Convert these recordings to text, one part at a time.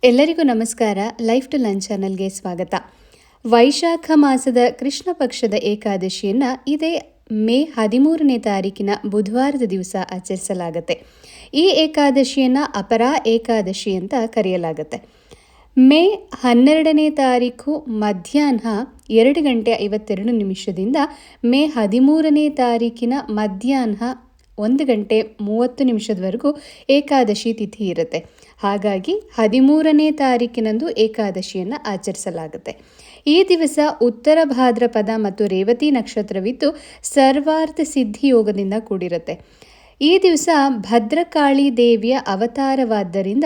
ಎಲ್ಲರಿಗೂ ನಮಸ್ಕಾರ. Life to lunch ಚಾನಲ್ಗೆ ಸ್ವಾಗತ. ವೈಶಾಖ ಮಾಸದ ಕೃಷ್ಣ ಪಕ್ಷದ ಏಕಾದಶಿಯನ್ನು ಇದೇ ಮೇ 13ನೇ ತಾರೀಕಿನ ಬುಧವಾರದ ದಿವಸ ಆಚರಿಸಲಾಗುತ್ತೆ. ಈ ಏಕಾದಶಿಯನ್ನು ಅಪರಾ ಏಕಾದಶಿ ಅಂತ ಕರೆಯಲಾಗುತ್ತೆ. ಮೇ 12ನೇ ತಾರೀಕು ಮಧ್ಯಾಹ್ನ 2:52 ಮೇ 13ನೇ ತಾರೀಕಿನ ಮಧ್ಯಾಹ್ನ 1:30 ಏಕಾದಶಿ ತಿಥಿ ಇರುತ್ತೆ. ಹಾಗಾಗಿ 13ನೇ ತಾರೀಕಿನಂದು ಏಕಾದಶಿಯನ್ನು ಆಚರಿಸಲಾಗುತ್ತೆ. ಈ ದಿವಸ ಉತ್ತರ ಭಾದ್ರಪದ ಮತ್ತು ರೇವತಿ ನಕ್ಷತ್ರವಿದ್ದು ಸರ್ವಾರ್ಥ ಸಿದ್ಧಿ ಯೋಗದಿಂದ ಕೂಡಿರುತ್ತೆ. ಈ ದಿವಸ ಭದ್ರಕಾಳಿ ದೇವಿಯ ಅವತಾರವಾದ್ದರಿಂದ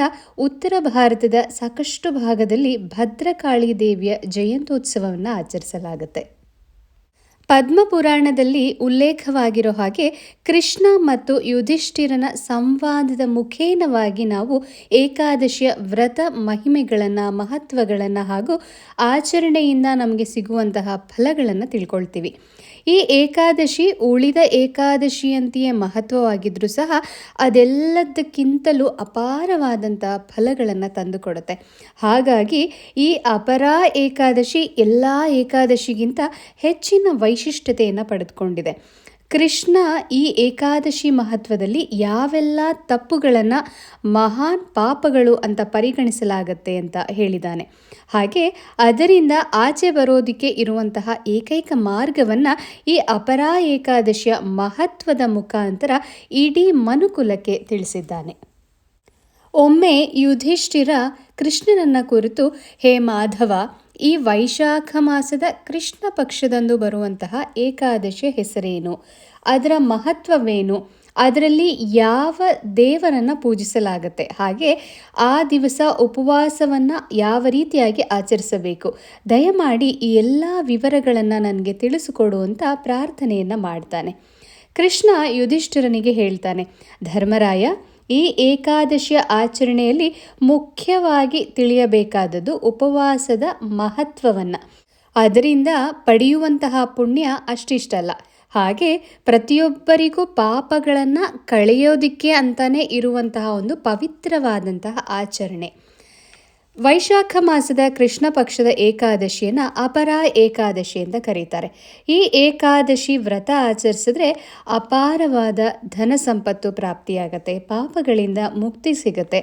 ಉತ್ತರ ಭಾರತದ ಸಾಕಷ್ಟು ಭಾಗದಲ್ಲಿ ಭದ್ರಕಾಳಿ ದೇವಿಯ ಜಯಂತ್ಯೋತ್ಸವವನ್ನು ಆಚರಿಸಲಾಗುತ್ತೆ. ಪದ್ಮಪುರಾಣದಲ್ಲಿ ಉಲ್ಲೇಖವಾಗಿರೋ ಹಾಗೆ ಕೃಷ್ಣ ಮತ್ತು ಯುಧಿಷ್ಠಿರನ ಸಂವಾದದ ಮುಖೇನವಾಗಿ ನಾವು ಏಕಾದಶಿಯ ವ್ರತ ಮಹಿಮೆಗಳನ್ನು, ಮಹತ್ವಗಳನ್ನು ಹಾಗೂ ಆಚರಣೆಯಿಂದ ನಮಗೆ ಸಿಗುವಂತಹ ಫಲಗಳನ್ನು ತಿಳ್ಕೊಳ್ತೀವಿ. ಈ ಏಕಾದಶಿ ಉಳಿದ ಏಕಾದಶಿಯಂತೆಯೇ ಮಹತ್ವವಾಗಿದ್ದರೂ ಸಹ ಅದೆಲ್ಲದಕ್ಕಿಂತಲೂ ಅಪಾರವಾದಂಥ ಫಲಗಳನ್ನು ತಂದುಕೊಡುತ್ತೆ. ಹಾಗಾಗಿ ಈ ಅಪರಾ ಏಕಾದಶಿ ಎಲ್ಲ ಏಕಾದಶಿಗಿಂತ ಹೆಚ್ಚಿನ ವೈಶಿಷ್ಟ್ಯತೆಯನ್ನು ಪಡೆದುಕೊಂಡಿದೆ. ಕೃಷ್ಣ ಈ ಏಕಾದಶಿ ಮಹತ್ವದಲ್ಲಿ ಯಾವೆಲ್ಲ ತಪ್ಪುಗಳನ್ನು ಮಹಾನ್ ಪಾಪಗಳು ಅಂತ ಪರಿಗಣಿಸಲಾಗತ್ತೆ ಅಂತ ಹೇಳಿದ್ದಾನೆ. ಹಾಗೆ ಅದರಿಂದ ಆಚೆ ಬರೋದಕ್ಕೆ ಇರುವಂತಹ ಏಕೈಕ ಮಾರ್ಗವನ್ನು ಈ ಅಪರಾ ಏಕಾದಶಿಯ ಮಹತ್ವದ ಮುಖಾಂತರ ಇಡೀ ಮನುಕುಲಕ್ಕೆ ತಿಳಿಸಿದ್ದಾನೆ. ಒಮ್ಮೆ ಯುಧಿಷ್ಠಿರ ಕೃಷ್ಣನನ್ನ ಕುರಿತು, ಹೇ ಮಾಧವ, ಈ ವೈಶಾಖ ಮಾಸದ ಕೃಷ್ಣ ಪಕ್ಷದಂದು ಬರುವಂತಹ ಏಕಾದಶಿಯ ಹೆಸರೇನು, ಅದರ ಮಹತ್ವವೇನು, ಅದರಲ್ಲಿ ಯಾವ ದೇವರನ್ನು ಪೂಜಿಸಲಾಗುತ್ತೆ, ಹಾಗೆ ಆ ದಿವಸ ಉಪವಾಸವನ್ನು ಯಾವ ರೀತಿಯಾಗಿ ಆಚರಿಸಬೇಕು, ದಯಮಾಡಿ ಈ ಎಲ್ಲ ವಿವರಗಳನ್ನು ನನಗೆ ತಿಳಿಸಿಕೊಡು ಅಂತ ಪ್ರಾರ್ಥನೆಯನ್ನು ಮಾಡ್ತಾನೆ. ಕೃಷ್ಣ ಯುಧಿಷ್ಠಿರನಿಗೆ ಹೇಳ್ತಾನೆ, ಧರ್ಮರಾಯ, ಈ ಏಕಾದಶಿಯ ಆಚರಣೆಯಲ್ಲಿ ಮುಖ್ಯವಾಗಿ ತಿಳಿಯಬೇಕಾದದ್ದು ಉಪವಾಸದ ಮಹತ್ವವನ್ನು. ಅದರಿಂದ ಪಡೆಯುವಂತಹ ಪುಣ್ಯ ಅಷ್ಟಿಷ್ಟಲ್ಲ, ಹಾಗೆ ಪ್ರತಿಯೊಬ್ಬರಿಗೂ ಪಾಪಗಳನ್ನು ಕಳೆಯೋದಿಕ್ಕೆ ಅಂತಾನೆ ಇರುವಂತಹ ಒಂದು ಪವಿತ್ರವಾದಂತಹ ಆಚರಣೆ. ವೈಶಾಖ ಮಾಸದ ಕೃಷ್ಣ ಪಕ್ಷದ ಏಕಾದಶಿಯನ್ನು ಅಪರಾ ಏಕಾದಶಿ ಅಂತ ಕರೀತಾರೆ. ಈ ಏಕಾದಶಿ ವ್ರತ ಆಚರಿಸಿದ್ರೆ ಅಪಾರವಾದ ಧನ ಸಂಪತ್ತು ಪ್ರಾಪ್ತಿಯಾಗತ್ತೆ, ಪಾಪಗಳಿಂದ ಮುಕ್ತಿ ಸಿಗತ್ತೆ,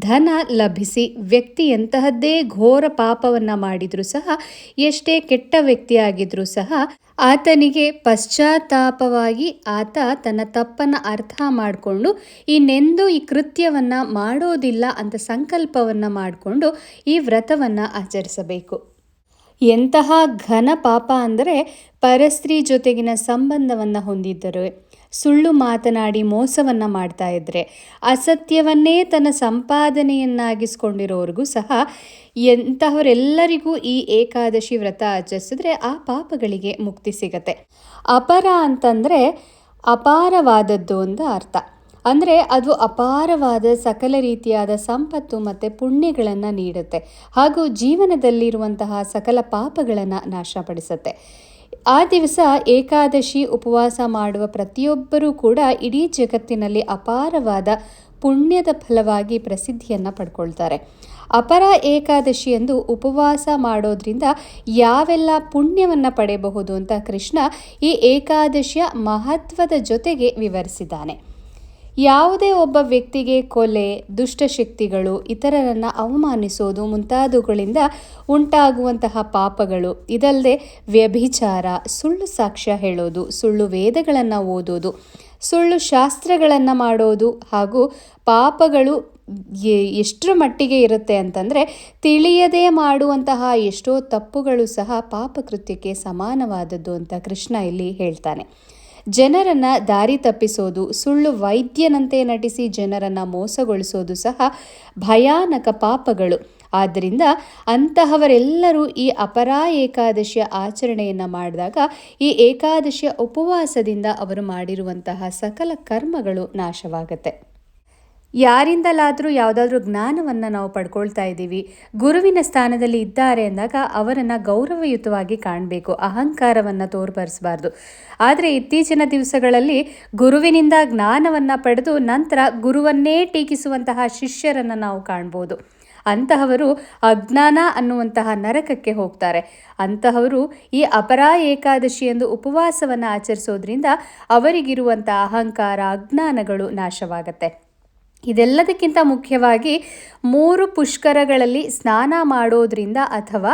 ಧನ ಲಭಿಸಿ ವ್ಯಕ್ತಿ ಎಂತಹದ್ದೇ ಘೋರ ಪಾಪವನ್ನು ಮಾಡಿದರೂ ಸಹ, ಎಷ್ಟೇ ಕೆಟ್ಟ ವ್ಯಕ್ತಿಯಾಗಿದ್ರೂ ಸಹ ಆತನಿಗೆ ಪಶ್ಚಾತ್ತಾಪವಾಗಿ ಆತ ತನ್ನ ತಪ್ಪನ್ನು ಅರ್ಥ ಮಾಡಿಕೊಂಡು ಇನ್ನೆಂದೂ ಈ ಕೃತ್ಯವನ್ನು ಮಾಡೋದಿಲ್ಲ ಅಂತ ಸಂಕಲ್ಪವನ್ನು ಮಾಡಿಕೊಂಡು ಈ ವ್ರತವನ್ನು ಆಚರಿಸಬೇಕು. ಎಂತಹ ಘನ ಪಾಪ ಅಂದರೆ ಪರಸ್ತ್ರೀ ಜೊತೆಗಿನ ಸಂಬಂಧವನ್ನು ಹೊಂದಿದ್ದರೆ, ಸುಳ್ಳು ಮಾತನಾಡಿ ಮೋಸವನ್ನು ಮಾಡ್ತಾ ಇದ್ದರೆ, ಅಸತ್ಯವನ್ನೇ ತನ್ನ ಸಂಪಾದನೆಯನ್ನಾಗಿಸ್ಕೊಂಡಿರೋರಿಗೂ ಸಹ ಎಂತಹವರೆಲ್ಲರಿಗೂ ಈ ಏಕಾದಶಿ ವ್ರತ ಆಚರಿಸಿದ್ರೆ ಆ ಪಾಪಗಳಿಗೆ ಮುಕ್ತಿ ಸಿಗತ್ತೆ. ಅಪರ ಅಂತಂದರೆ ಅಪಾರವಾದದ್ದು ಅಂತ ಅರ್ಥ. ಅಂದರೆ ಅದು ಅಪಾರವಾದ ಸಕಲ ರೀತಿಯಾದ ಸಂಪತ್ತು ಮತ್ತು ಪುಣ್ಯಗಳನ್ನು ನೀಡುತ್ತೆ, ಹಾಗೂ ಜೀವನದಲ್ಲಿರುವಂತಹ ಸಕಲ ಪಾಪಗಳನ್ನು ನಾಶಪಡಿಸುತ್ತೆ. ಆ ದಿವಸ ಏಕಾದಶಿ ಉಪವಾಸ ಮಾಡುವ ಪ್ರತಿಯೊಬ್ಬರೂ ಕೂಡ ಇಡೀ ಜಗತ್ತಿನಲ್ಲಿ ಅಪಾರವಾದ ಪುಣ್ಯದ ಫಲವಾಗಿ ಪ್ರಸಿದ್ಧಿಯನ್ನು ಪಡ್ಕೊಳ್ತಾರೆ. ಅಪರ ಏಕಾದಶಿಯಂದು ಉಪವಾಸ ಮಾಡೋದ್ರಿಂದ ಯಾವೆಲ್ಲ ಪುಣ್ಯವನ್ನು ಪಡೆಯಬಹುದು ಅಂತ ಕೃಷ್ಣ ಈ ಏಕಾದಶಿಯ ಮಹತ್ವದ ಜೊತೆಗೆ ವಿವರಿಸಿದ್ದಾನೆ. ಯಾವುದೇ ಒಬ್ಬ ವ್ಯಕ್ತಿಗೆ ಕೊಲೆ, ದುಷ್ಟಶಕ್ತಿಗಳು, ಇತರರನ್ನು ಅವಮಾನಿಸೋದು ಮುಂತಾದವುಗಳಿಂದ ಉಂಟಾಗುವಂತಹ ಪಾಪಗಳು, ಇದಲ್ಲದೆ ವ್ಯಭಿಚಾರ, ಸುಳ್ಳು ಸಾಕ್ಷ್ಯ ಹೇಳೋದು, ಸುಳ್ಳು ವೇದಗಳನ್ನು ಓದೋದು, ಸುಳ್ಳು ಶಾಸ್ತ್ರಗಳನ್ನು ಮಾಡೋದು ಹಾಗೂ ಪಾಪಗಳು ಎಷ್ಟರ ಮಟ್ಟಿಗೆ ಇರುತ್ತೆ ಅಂತಂದರೆ ತಿಳಿಯದೇ ಮಾಡುವಂತಹ ಎಷ್ಟೋ ತಪ್ಪುಗಳು ಸಹ ಪಾಪಕೃತ್ಯಕ್ಕೆ ಸಮಾನವಾದದ್ದು ಅಂತ ಕೃಷ್ಣ ಇಲ್ಲಿ ಹೇಳ್ತಾನೆ. ಜನರನ್ನು ದಾರಿ ತಪ್ಪಿಸೋದು, ಸುಳ್ಳು ವೈದ್ಯನಂತೆ ನಟಿಸಿ ಜನರನ್ನು ಮೋಸಗೊಳಿಸೋದು ಸಹ ಭಯಾನಕ ಪಾಪಗಳು. ಆದ್ದರಿಂದ ಅಂತಹವರೆಲ್ಲರೂ ಈ ಅಪರಾ ಏಕಾದಶಿಯ ಆಚರಣೆಯನ್ನು ಮಾಡಿದಾಗ ಈ ಏಕಾದಶಿಯ ಉಪವಾಸದಿಂದ ಅವರು ಮಾಡಿರುವಂತಹ ಸಕಲ ಕರ್ಮಗಳು ನಾಶವಾಗುತ್ತೆ. ಯಾರಿಂದಲಾದರೂ ಯಾವುದಾದ್ರೂ ಜ್ಞಾನವನ್ನು ನಾವು ಪಡ್ಕೊಳ್ತಾ ಇದ್ದೀವಿ, ಗುರುವಿನ ಸ್ಥಾನದಲ್ಲಿ ಇದ್ದಾರೆ ಅಂದಾಗ ಅವರನ್ನು ಗೌರವಯುತವಾಗಿ ಕಾಣಬೇಕು, ಅಹಂಕಾರವನ್ನು ತೋರ್ಪಡಿಸಬಾರ್ದು. ಆದರೆ ಇತ್ತೀಚಿನ ದಿವಸಗಳಲ್ಲಿ ಗುರುವಿನಿಂದ ಜ್ಞಾನವನ್ನು ಪಡೆದು ನಂತರ ಗುರುವನ್ನೇ ಟೀಕಿಸುವಂತಹ ಶಿಷ್ಯರನ್ನು ನಾವು ಕಾಣ್ಬೋದು. ಅಂತಹವರು ಅಜ್ಞಾನ ಅನ್ನುವಂತಹ ನರಕಕ್ಕೆ ಹೋಗ್ತಾರೆ. ಅಂತಹವರು ಈ ಅಪರಾ ಏಕಾದಶಿ ಎಂದು ಉಪವಾಸವನ್ನು ಆಚರಿಸೋದ್ರಿಂದ ಅವರಿಗಿರುವಂತಹ ಅಹಂಕಾರ, ಅಜ್ಞಾನಗಳು ನಾಶವಾಗತ್ತೆ. ಇದೆಲ್ಲದಕ್ಕಿಂತ ಮುಖ್ಯವಾಗಿ 3 ಪುಷ್ಕರಗಳಲ್ಲಿ ಸ್ನಾನ ಮಾಡೋದ್ರಿಂದ ಅಥವಾ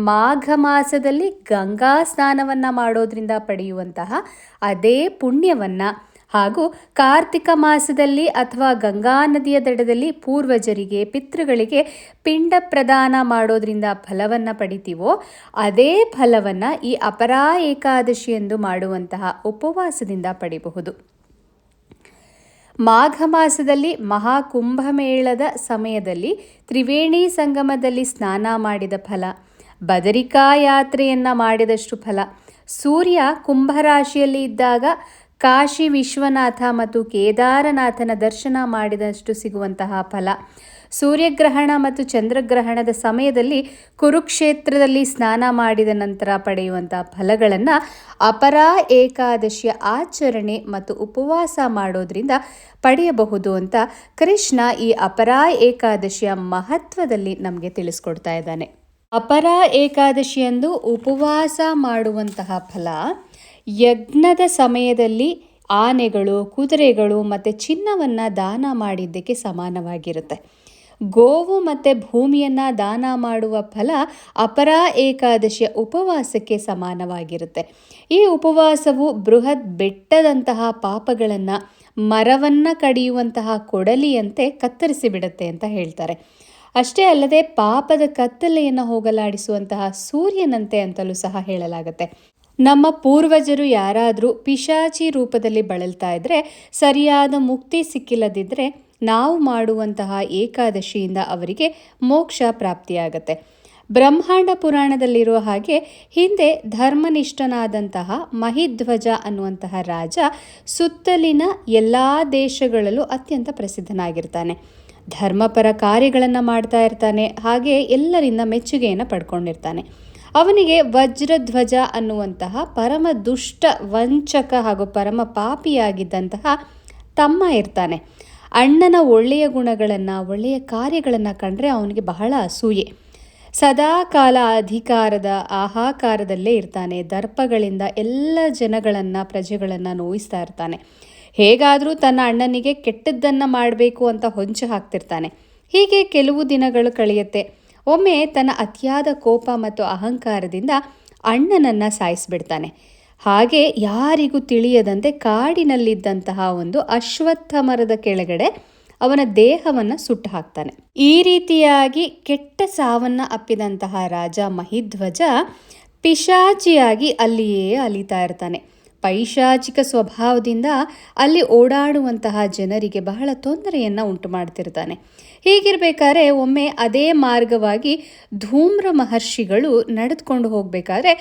ಮಾಘ ಮಾಸದಲ್ಲಿ ಗಂಗಾ ಸ್ನಾನವನ್ನು ಮಾಡೋದ್ರಿಂದ ಪಡೆಯುವಂತಹ ಅದೇ ಪುಣ್ಯವನ್ನು ಹಾಗೂ ಕಾರ್ತಿಕ ಮಾಸದಲ್ಲಿ ಅಥವಾ ಗಂಗಾ ನದಿಯ ದಡದಲ್ಲಿ ಪೂರ್ವಜರಿಗೆ, ಪಿತೃಗಳಿಗೆ ಪಿಂಡ ಪ್ರದಾನ ಮಾಡೋದ್ರಿಂದ ಫಲವನ್ನು ಪಡಿತೀವೋ ಅದೇ ಫಲವನ್ನು ಈ ಅಪರಾ ಏಕಾದಶಿ ಎಂದು ಮಾಡುವಂತಹ ಉಪವಾಸದಿಂದ ಪಡಿಬಹುದು. ಮಾಘ ಮಾಸದಲ್ಲಿ ಮಹಾಕುಂಭಮೇಳದ ಸಮಯದಲ್ಲಿ ತ್ರಿವೇಣಿ ಸಂಗಮದಲ್ಲಿ ಸ್ನಾನ ಮಾಡಿದ ಫಲ, ಬದರಿಕಾ ಯಾತ್ರೆಯನ್ನು ಮಾಡಿದಷ್ಟು ಫಲ, ಸೂರ್ಯ ಕುಂಭರಾಶಿಯಲ್ಲಿ ಇದ್ದಾಗ ಕಾಶಿ ವಿಶ್ವನಾಥ ಮತ್ತು ಕೇದಾರನಾಥನ ದರ್ಶನ ಮಾಡಿದಷ್ಟು ಸಿಗುವಂತಹ ಫಲ, ಸೂರ್ಯಗ್ರಹಣ ಮತ್ತು ಚಂದ್ರಗ್ರಹಣದ ಸಮಯದಲ್ಲಿ ಕುರುಕ್ಷೇತ್ರದಲ್ಲಿ ಸ್ನಾನ ಮಾಡಿದ ನಂತರ ಪಡೆಯುವಂಥ ಫಲಗಳನ್ನು ಅಪರಾ ಏಕಾದಶಿಯ ಆಚರಣೆ ಮತ್ತು ಉಪವಾಸ ಮಾಡೋದ್ರಿಂದ ಪಡೆಯಬಹುದು ಅಂತ ಕೃಷ್ಣ ಈ ಅಪರಾ ಏಕಾದಶಿಯ ಮಹತ್ವದಲ್ಲಿ ನಮಗೆ ತಿಳಿಸ್ಕೊಡ್ತಾ ಇದ್ದಾನೆ. ಅಪರಾ ಏಕಾದಶಿಯಂದು ಉಪವಾಸ ಮಾಡುವಂತಹ ಫಲ ಯಜ್ಞದ ಸಮಯದಲ್ಲಿ ಆನೆಗಳು, ಕುದುರೆಗಳು ಮತ್ತು ಚಿನ್ನವನ್ನು ದಾನ ಮಾಡಿದ್ದಕ್ಕೆ ಸಮಾನವಾಗಿರುತ್ತೆ. ಗೋವು ಮತ್ತು ಭೂಮಿಯನ್ನು ದಾನ ಮಾಡುವ ಫಲ ಅಪರಾ ಏಕಾದಶಿಯ ಉಪವಾಸಕ್ಕೆ ಸಮಾನವಾಗಿರುತ್ತೆ. ಈ ಉಪವಾಸವು ಬೃಹತ್ ಬೆಟ್ಟದಂತಹ ಪಾಪಗಳನ್ನು ಮರವನ್ನು ಕಡಿಯುವಂತಹ ಕೊಡಲಿಯಂತೆ ಕತ್ತರಿಸಿಬಿಡುತ್ತೆ ಅಂತ ಹೇಳ್ತಾರೆ. ಅಷ್ಟೇ ಅಲ್ಲದೆ ಪಾಪದ ಕತ್ತಲೆಯನ್ನು ಹೋಗಲಾಡಿಸುವಂತಹ ಸೂರ್ಯನಂತೆ ಅಂತಲೂ ಸಹ ಹೇಳಲಾಗುತ್ತೆ. ನಮ್ಮ ಪೂರ್ವಜರು ಯಾರಾದರೂ ಪಿಶಾಚಿ ರೂಪದಲ್ಲಿ ಬಳಲ್ತಾ ಇದ್ದರೆ, ಸರಿಯಾದ ಮುಕ್ತಿ ಸಿಕ್ಕಿಲ್ಲದಿದ್ದರೆ ನಾವು ಮಾಡುವಂತಹ ಏಕಾದಶಿಯಿಂದ ಅವರಿಗೆ ಮೋಕ್ಷ ಪ್ರಾಪ್ತಿಯಾಗತ್ತೆ. ಬ್ರಹ್ಮಾಂಡ ಪುರಾಣದಲ್ಲಿರುವ ಹಾಗೆ ಹಿಂದೆ ಧರ್ಮನಿಷ್ಠನಾದಂತಹ ಮಹಿಧ್ವಜ ಅನ್ನುವಂತಹ ರಾಜ ಸುತ್ತಲಿನ ಎಲ್ಲ ದೇಶಗಳಲ್ಲೂ ಅತ್ಯಂತ ಪ್ರಸಿದ್ಧನಾಗಿರ್ತಾನೆ. ಧರ್ಮಪರ ಕಾರ್ಯಗಳನ್ನು ಮಾಡ್ತಾ ಇರ್ತಾನೆ. ಹಾಗೆ ಎಲ್ಲರಿಂದ ಮೆಚ್ಚುಗೆಯನ್ನು ಪಡ್ಕೊಂಡಿರ್ತಾನೆ. ಅವನಿಗೆ ವಜ್ರಧ್ವಜ ಅನ್ನುವಂತಹ ಪರಮ ದುಷ್ಟ, ವಂಚಕ ಹಾಗೂ ಪರಮ ಪಾಪಿಯಾಗಿದ್ದಂತಹ ತಮ್ಮ ಇರ್ತಾನೆ. ಅಣ್ಣನ ಒಳ್ಳೆಯ ಗುಣಗಳನ್ನು, ಒಳ್ಳೆಯ ಕಾರ್ಯಗಳನ್ನು ಕಂಡ್ರೆ ಅವನಿಗೆ ಬಹಳ ಅಸೂಯೆ. ಸದಾ ಕಾಲ ಅಧಿಕಾರದ ಆಹಾಕಾರದಲ್ಲೇ ಇರ್ತಾನೆ. ದರ್ಪಗಳಿಂದ ಎಲ್ಲ ಜನಗಳನ್ನು, ಪ್ರಜೆಗಳನ್ನು ನೋಯಿಸ್ತಾ ಇರ್ತಾನೆ. ಹೇಗಾದರೂ ತನ್ನ ಅಣ್ಣನಿಗೆ ಕೆಟ್ಟದ್ದನ್ನು ಮಾಡಬೇಕು ಅಂತ ಹೊಂಚು ಹಾಕ್ತಿರ್ತಾನೆ. ಹೀಗೆ ಕೆಲವು ದಿನಗಳು ಕಳೆಯುತ್ತೆ. ಒಮ್ಮೆ ತನ್ನ ಅತಿಯಾದ ಕೋಪ ಮತ್ತು ಅಹಂಕಾರದಿಂದ ಅಣ್ಣನನ್ನು ಸಾಯಿಸಿಬಿಡ್ತಾನೆ. ಹಾಗೆ ಯಾರಿಗೂ ತಿಳಿಯದಂತೆ ಕಾಡಿನಲ್ಲಿದ್ದಂತಹ ಒಂದು ಅಶ್ವತ್ಥ ಮರದ ಕೆಳಗಡೆ ಅವನ ದೇಹವನ್ನು ಸುಟ್ಟು ಹಾಕ್ತಾನೆ. ಈ ರೀತಿಯಾಗಿ ಕೆಟ್ಟ ಸಾವನ್ನು ಅಪ್ಪಿದಂತಹ ರಾಜ ಮಹಿಧ್ವಜ ಪಿಶಾಚಿಯಾಗಿ ಅಲ್ಲಿಯೇ ಅಲಿತಾ ಇರ್ತಾನೆ. ಪೈಶಾಚಿಕ ಸ್ವಭಾವದಿಂದ ಅಲ್ಲಿ ಓಡಾಡುವಂತಹ ಜನರಿಗೆ ಬಹಳ ತೊಂದರೆಯನ್ನು ಉಂಟು ಮಾಡ್ತಿರ್ತಾನೆ. ಹೀಗಿರಬೇಕಾದ್ರೆ ಒಮ್ಮೆ ಅದೇ ಮಾರ್ಗವಾಗಿ ಧೂಮ್ರ ಮಹರ್ಷಿಗಳು ನಡೆದುಕೊಂಡು ಹೋಗಬೇಕಾದ್ರೆ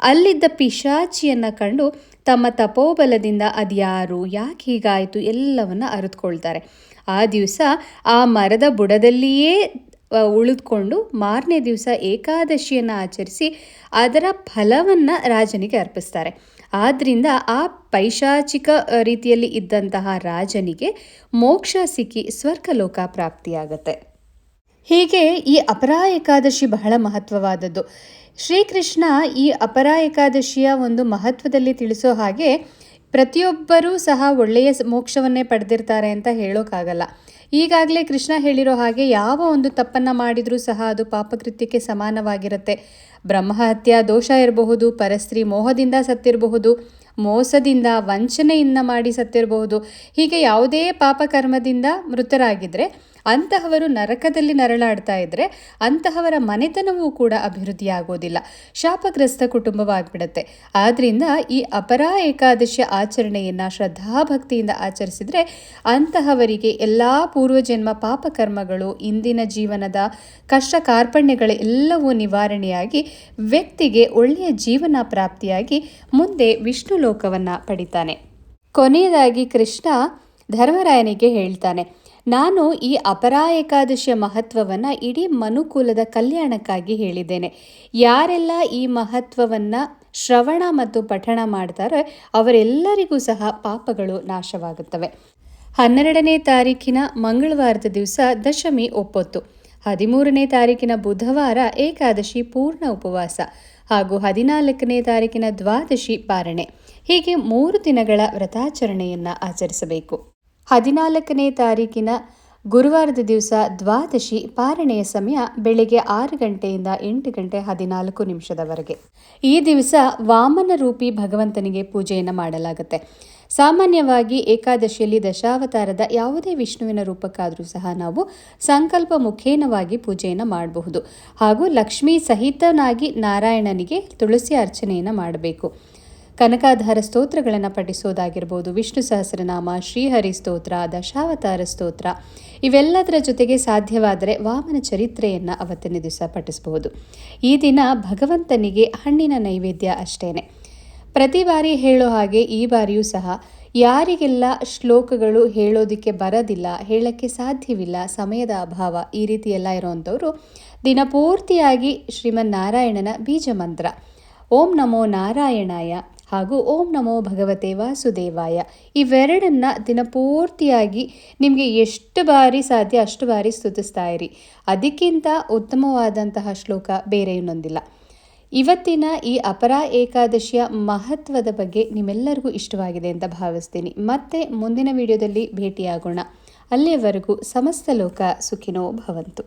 ಅಲ್ಲಿದ್ದ ಪಿಶಾಚಿಯನ್ನು ಕಂಡು ತಮ್ಮ ತಪೋಬಲದಿಂದ ಅದ್ಯಾರು, ಯಾಕೆ ಹೀಗಾಯಿತು ಎಲ್ಲವನ್ನು ಅರಿತುಕೊಳ್ತಾರೆ. ಆ ದಿವಸ ಆ ಮರದ ಬುಡದಲ್ಲಿಯೇ ಉಳಿದುಕೊಂಡು ಮಾರನೇ ದಿವಸ ಏಕಾದಶಿಯನ್ನು ಆಚರಿಸಿ ಅದರ ಫಲವನ್ನು ರಾಜನಿಗೆ ಅರ್ಪಿಸ್ತಾರೆ. ಆದ್ದರಿಂದ ಆ ಪೈಶಾಚಿಕ ರೀತಿಯಲ್ಲಿ ಇದ್ದಂತಹ ರಾಜನಿಗೆ ಮೋಕ್ಷ ಸಿಕ್ಕಿ ಸ್ವರ್ಗಲೋಕ ಪ್ರಾಪ್ತಿಯಾಗತ್ತೆ. ಹೀಗೆ ಈ ಅಪರಾ ಏಕಾದಶಿ ಬಹಳ ಮಹತ್ವವಾದದ್ದು. ಶ್ರೀಕೃಷ್ಣ ಈ ಅಪರಾ ಏಕಾದಶಿಯ ಒಂದು ಮಹತ್ವದಲ್ಲಿ ತಿಳಿಸೋ ಹಾಗೆ ಪ್ರತಿಯೊಬ್ಬರೂ ಸಹ ಒಳ್ಳೆಯ ಮೋಕ್ಷವನ್ನೇ ಪಡೆದಿರ್ತಾರೆ ಅಂತ ಹೇಳೋಕ್ಕಾಗಲ್ಲ. ಈಗಾಗಲೇ ಕೃಷ್ಣ ಹೇಳಿರೋ ಹಾಗೆ ಯಾವ ಒಂದು ತಪ್ಪನ್ನು ಮಾಡಿದರೂ ಸಹ ಅದು ಪಾಪಕೃತ್ಯಕ್ಕೆ ಸಮಾನವಾಗಿರುತ್ತೆ. ಬ್ರಹ್ಮಹತ್ಯಾ ದೋಷ ಇರಬಹುದು, ಪರಸ್ತ್ರೀ ಮೋಹದಿಂದ ಸತ್ತಿರಬಹುದು, ಮೋಸದಿಂದ ವಂಚನೆಯಿಂದ ಮಾಡಿ ಸತ್ತಿರಬಹುದು. ಹೀಗೆ ಯಾವುದೇ ಪಾಪಕರ್ಮದಿಂದ ಮೃತರಾಗಿದ್ದರೆ ಅಂತಹವರು ನರಕದಲ್ಲಿ ನರಳಾಡ್ತಾ ಇದ್ದರೆ ಅಂತಹವರ ಮನೆತನವೂ ಕೂಡ ಅಭಿವೃದ್ಧಿಯಾಗೋದಿಲ್ಲ, ಶಾಪಗ್ರಸ್ತ ಕುಟುಂಬವಾಗಿಬಿಡುತ್ತೆ. ಆದ್ದರಿಂದ ಈ ಅಪರಾ ಏಕಾದಶಿಯ ಆಚರಣೆಯನ್ನು ಶ್ರದ್ಧಾಭಕ್ತಿಯಿಂದ ಆಚರಿಸಿದರೆ ಅಂತಹವರಿಗೆ ಎಲ್ಲ ಪೂರ್ವಜನ್ಮ ಪಾಪಕರ್ಮಗಳು, ಇಂದಿನ ಜೀವನದ ಕಷ್ಟ ಕಾರ್ಪಣ್ಯಗಳು ಎಲ್ಲವೂ ನಿವಾರಣೆಯಾಗಿ ವ್ಯಕ್ತಿಗೆ ಒಳ್ಳೆಯ ಜೀವನ ಪ್ರಾಪ್ತಿಯಾಗಿ ಮುಂದೆ ವಿಷ್ಣು ಲೋಕವನ್ನು ಪಡಿತಾನೆ. ಕೊನೆಯದಾಗಿ ಕೃಷ್ಣ ಧರ್ಮರಾಯನಿಗೆ ಹೇಳ್ತಾನೆ, ನಾನು ಈ ಅಪರಾ ಏಕಾದಶಿಯ ಮಹತ್ವವನ್ನು ಇಡೀ ಮನುಕುಲದ ಕಲ್ಯಾಣಕ್ಕಾಗಿ ಹೇಳಿದ್ದೇನೆ. ಯಾರೆಲ್ಲ ಈ ಮಹತ್ವವನ್ನು ಶ್ರವಣ ಮತ್ತು ಪಠಣ ಮಾಡ್ತಾರೆ ಅವರೆಲ್ಲರಿಗೂ ಸಹ ಪಾಪಗಳು ನಾಶವಾಗುತ್ತವೆ. 12ನೇ ತಾರೀಕಿನ ಮಂಗಳವಾರದ ದಿವಸ ದಶಮಿ ಒಪ್ಪೊತ್ತು. 13ನೇ ತಾರೀಕಿನ ಬುಧವಾರ ಏಕಾದಶಿ ಪೂರ್ಣ ಉಪವಾಸ ಹಾಗೂ 14ನೇ ತಾರೀಕಿನ ದ್ವಾದಶಿ ಪಾರಣೆ. ಹೀಗೆ 3 ದಿನಗಳ ವ್ರತಾಚರಣೆಯನ್ನು ಆಚರಿಸಬೇಕು. 14ನೇ ತಾರೀಕಿನ ಗುರುವಾರದ ದಿವಸ ದ್ವಾದಶಿ ಪಾರಣೆಯ ಸಮಯ ಬೆಳಿಗ್ಗೆ 6 ಗಂಟೆಯಿಂದ 8 ಗಂಟೆ 14 ನಿಮಿಷದವರೆಗೆ. ಈ ದಿವಸ ವಾಮನ ರೂಪಿ ಭಗವಂತನಿಗೆ ಪೂಜೆಯನ್ನು ಮಾಡಲಾಗುತ್ತೆ. ಸಾಮಾನ್ಯವಾಗಿ ಏಕಾದಶಿಯಲ್ಲಿ ದಶಾವತಾರದ ಯಾವುದೇ ವಿಷ್ಣುವಿನ ರೂಪಕ್ಕಾದರೂ ಸಹ ನಾವು ಸಂಕಲ್ಪ ಮುಖೇನವಾಗಿ ಪೂಜೆಯನ್ನು ಮಾಡಬಹುದು. ಹಾಗೂ ಲಕ್ಷ್ಮೀ ಸಹಿತನಾಗಿ ನಾರಾಯಣನಿಗೆ ತುಳಸಿ ಅರ್ಚನೆಯನ್ನು ಮಾಡಬೇಕು. ಕನಕಾಧಾರ ಸ್ತೋತ್ರಗಳನ್ನು ಪಠಿಸೋದಾಗಿರ್ಬೋದು, ವಿಷ್ಣು ಸಹಸ್ರನಾಮ, ಶ್ರೀಹರಿ ಸ್ತೋತ್ರ, ದಶಾವತಾರ ಸ್ತೋತ್ರ, ಇವೆಲ್ಲದರ ಜೊತೆಗೆ ಸಾಧ್ಯವಾದರೆ ವಾಮನ ಚರಿತ್ರೆಯನ್ನು ಅವತ್ತಿನ ದಿವಸ ಪಠಿಸಬಹುದು. ಈ ದಿನ ಭಗವಂತನಿಗೆ ಹಣ್ಣಿನ ನೈವೇದ್ಯ ಅಷ್ಟೇನೆ. ಪ್ರತಿ ಬಾರಿ ಹೇಳೋ ಹಾಗೆ ಈ ಬಾರಿಯೂ ಸಹ ಯಾರಿಗೆಲ್ಲ ಶ್ಲೋಕಗಳು ಹೇಳೋದಕ್ಕೆ ಬರೋದಿಲ್ಲ, ಹೇಳೋಕ್ಕೆ ಸಾಧ್ಯವಿಲ್ಲ, ಸಮಯದ ಅಭಾವ, ಈ ರೀತಿ ಎಲ್ಲ ಇರೋವಂಥವ್ರು ದಿನಪೂರ್ತಿಯಾಗಿ ಶ್ರೀಮನ್ನಾರಾಯಣನ ಬೀಜ ಮಂತ್ರ ಓಂ ನಮೋ ನಾರಾಯಣಾಯ ಹಾಗೂ ಓಂ ನಮೋ ಭಗವತೆ ವಾಸುದೇವಾಯ ಇವೆರಡನ್ನ ದಿನಪೂರ್ತಿಯಾಗಿ ನಿಮಗೆ ಎಷ್ಟು ಬಾರಿ ಸಾಧ್ಯ ಅಷ್ಟು ಬಾರಿ ಸ್ತುತಿಸ್ತಾ ಇರಿ. ಅದಕ್ಕಿಂತ ಉತ್ತಮವಾದಂತಹ ಶ್ಲೋಕ ಬೇರೆ ಇನ್ನೊಂದಿಲ್ಲ. ಇವತ್ತಿನ ಈ ಅಪರಾ ಏಕಾದಶಿಯ ಮಹತ್ವದ ಬಗ್ಗೆ ನಿಮ್ಮೆಲ್ಲರಿಗೂ ಇಷ್ಟವಾಗಿದೆ ಅಂತ ಭಾವಿಸ್ತೀನಿ. ಮತ್ತೆ ಮುಂದಿನ ವಿಡಿಯೋದಲ್ಲಿ ಭೇಟಿಯಾಗೋಣ. ಅಲ್ಲಿಯವರೆಗೂ ಸಮಸ್ತ ಲೋಕ ಸುಖಿನೋ ಭವಂತು.